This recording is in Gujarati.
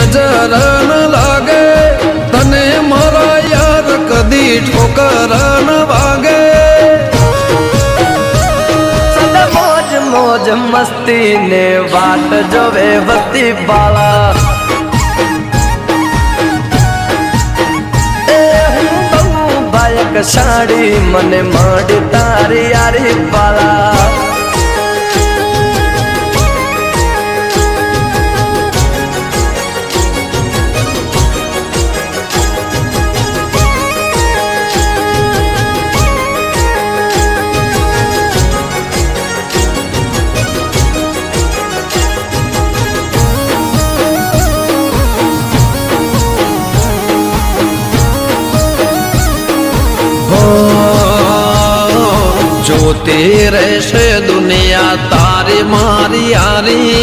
નજર ન લાગે તને મારા યાર કદી ઠોકર ન વાગે મોજ મોજ મસ્તી ને વાટ જોવે વસ્તી બાળા બાયક સાડી મને મળી તારી યારી પાલા જોતી રહેશે દુનિયા તારી મારી યારી